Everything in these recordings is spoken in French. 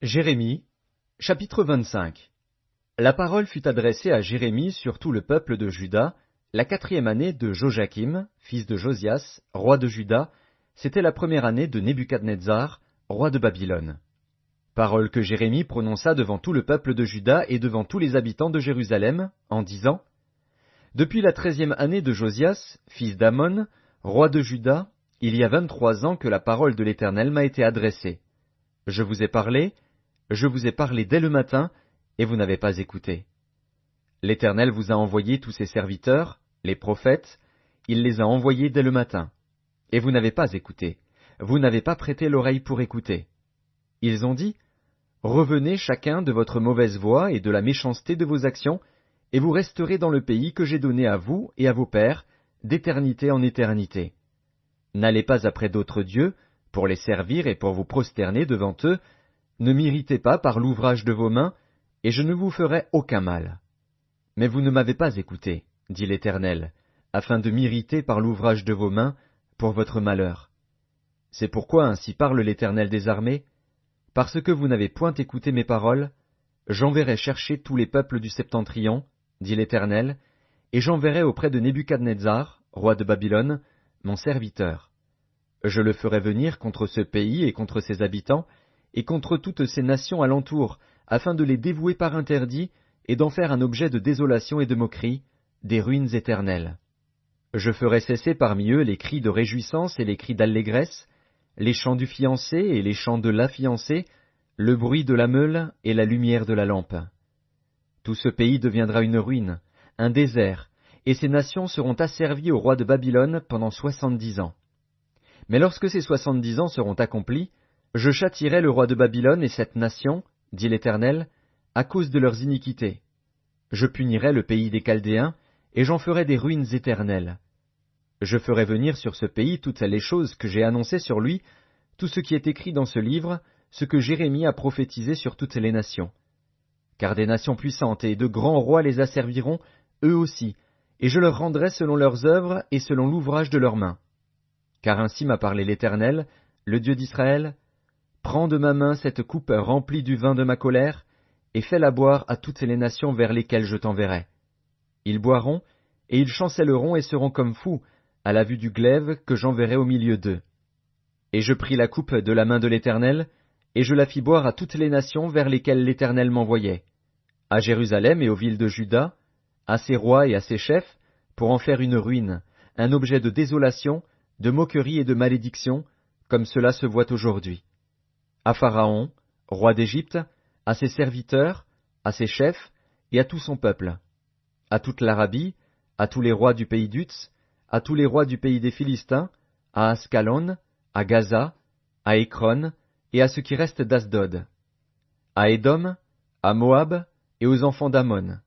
Jérémie, chapitre 25. La parole fut adressée à Jérémie sur tout le peuple de Juda, la 4e année de Joachim, fils de Josias, roi de Juda, c'était la première année de Nebuchadnezzar, roi de Babylone. Parole que Jérémie prononça devant tout le peuple de Juda et devant tous les habitants de Jérusalem, en disant: Depuis la 13e année de Josias, fils d'Amon, roi de Juda, il y a 23 ans que la parole de l'Éternel m'a été adressée. Je vous ai parlé dès le matin, et vous n'avez pas écouté. L'Éternel vous a envoyé tous ses serviteurs, les prophètes, il les a envoyés dès le matin. Et vous n'avez pas écouté, vous n'avez pas prêté l'oreille pour écouter. Ils ont dit: Revenez chacun de votre mauvaise voie et de la méchanceté de vos actions, et vous resterez dans le pays que j'ai donné à vous et à vos pères, d'éternité en éternité. N'allez pas après d'autres dieux, pour les servir et pour vous prosterner devant eux. Ne m'irritez pas par l'ouvrage de vos mains, et je ne vous ferai aucun mal. Mais vous ne m'avez pas écouté, dit l'Éternel, afin de m'irriter par l'ouvrage de vos mains, pour votre malheur. C'est pourquoi ainsi parle l'Éternel des armées: parce que vous n'avez point écouté mes paroles, j'enverrai chercher tous les peuples du septentrion, dit l'Éternel, et j'enverrai auprès de Nebuchadnezzar, roi de Babylone, mon serviteur. Je le ferai venir contre ce pays et contre ses habitants, et contre toutes ces nations alentour, afin de les dévouer par interdit, et d'en faire un objet de désolation et de moquerie, des ruines éternelles. Je ferai cesser parmi eux les cris de réjouissance et les cris d'allégresse, les chants du fiancé et les chants de la fiancée, le bruit de la meule et la lumière de la lampe. Tout ce pays deviendra une ruine, un désert, et ces nations seront asservies au roi de Babylone pendant 70 ans. Mais lorsque ces 70 ans seront accomplis, je châtierai le roi de Babylone et cette nation, dit l'Éternel, à cause de leurs iniquités. Je punirai le pays des Chaldéens, et j'en ferai des ruines éternelles. Je ferai venir sur ce pays toutes les choses que j'ai annoncées sur lui, tout ce qui est écrit dans ce livre, ce que Jérémie a prophétisé sur toutes les nations. Car des nations puissantes et de grands rois les asserviront, eux aussi, et je leur rendrai selon leurs œuvres et selon l'ouvrage de leurs mains. Car ainsi m'a parlé l'Éternel, le Dieu d'Israël: Prends de ma main cette coupe remplie du vin de ma colère, et fais-la boire à toutes les nations vers lesquelles je t'enverrai. Ils boiront, et ils chancelleront et seront comme fous, à la vue du glaive que j'enverrai au milieu d'eux. Et je pris la coupe de la main de l'Éternel, et je la fis boire à toutes les nations vers lesquelles l'Éternel m'envoyait, à Jérusalem et aux villes de Juda, à ses rois et à ses chefs, pour en faire une ruine, un objet de désolation, de moquerie et de malédiction, comme cela se voit aujourd'hui. À Pharaon, roi d'Égypte, à ses serviteurs, à ses chefs, et à tout son peuple, à toute l'Arabie, à tous les rois du pays d'Utz, à tous les rois du pays des Philistins, à Ascalon, à Gaza, à Écron, et à ce qui reste d'Asdod, à Édom, à Moab, et aux enfants d'Ammon,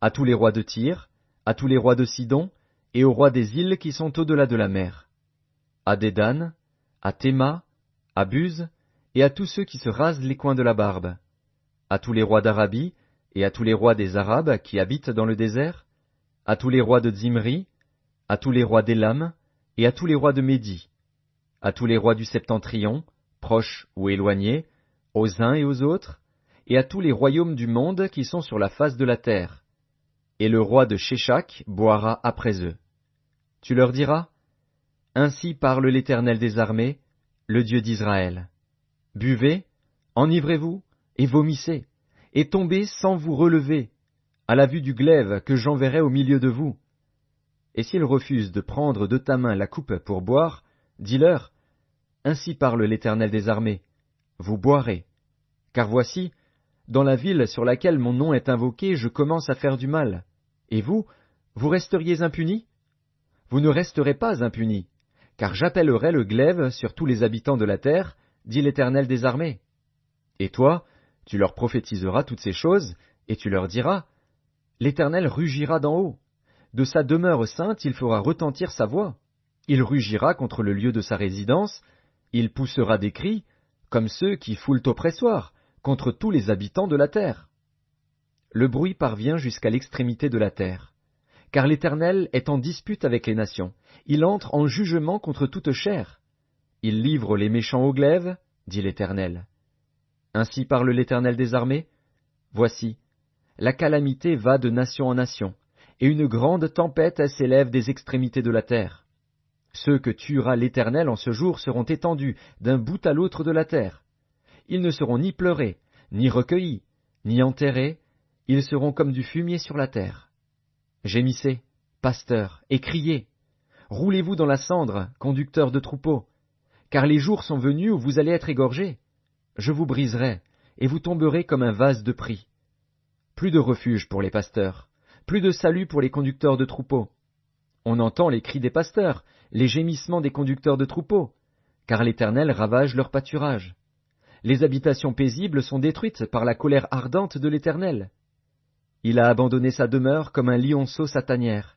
à tous les rois de Tyr, à tous les rois de Sidon, et aux rois des îles qui sont au-delà de la mer, à Dédan, à Théma, à Buz, et à tous ceux qui se rasent les coins de la barbe, à tous les rois d'Arabie, et à tous les rois des Arabes qui habitent dans le désert, à tous les rois de Zimri, à tous les rois d'Élam, et à tous les rois de Médie, à tous les rois du septentrion, proches ou éloignés, aux uns et aux autres, et à tous les royaumes du monde qui sont sur la face de la terre. Et le roi de Sheshak boira après eux. Tu leur diras: Ainsi parle l'Éternel des armées, le Dieu d'Israël. Buvez, enivrez-vous, et vomissez, et tombez sans vous relever, à la vue du glaive que j'enverrai au milieu de vous. Et s'ils refusent de prendre de ta main la coupe pour boire, dis-leur: Ainsi parle l'Éternel des armées, vous boirez. Car voici, dans la ville sur laquelle mon nom est invoqué, je commence à faire du mal. Et vous, vous resteriez impunis? Vous ne resterez pas impunis, car j'appellerai le glaive sur tous les habitants de la terre, dit l'Éternel des armées. Et toi, tu leur prophétiseras toutes ces choses, et tu leur diras: L'Éternel rugira d'en haut. De sa demeure sainte il fera retentir sa voix. Il rugira contre le lieu de sa résidence, il poussera des cris, comme ceux qui foulent au pressoir, contre tous les habitants de la terre. Le bruit parvient jusqu'à l'extrémité de la terre. Car l'Éternel est en dispute avec les nations, il entre en jugement contre toute chair. Il livre les méchants au glaive, dit l'Éternel. Ainsi parle l'Éternel des armées. Voici, la calamité va de nation en nation, et une grande tempête s'élève des extrémités de la terre. Ceux que tuera l'Éternel en ce jour seront étendus d'un bout à l'autre de la terre. Ils ne seront ni pleurés, ni recueillis, ni enterrés, ils seront comme du fumier sur la terre. Gémissez, pasteurs, et criez. Roulez-vous dans la cendre, conducteurs de troupeaux, car les jours sont venus où vous allez être égorgés. Je vous briserai, et vous tomberez comme un vase de prix. Plus de refuge pour les pasteurs, plus de salut pour les conducteurs de troupeaux. On entend les cris des pasteurs, les gémissements des conducteurs de troupeaux, car l'Éternel ravage leur pâturage. Les habitations paisibles sont détruites par la colère ardente de l'Éternel. Il a abandonné sa demeure comme un lionceau sa tanière,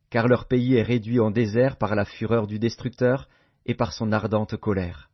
car leur pays est réduit en désert par la fureur du destructeur et par son ardente colère.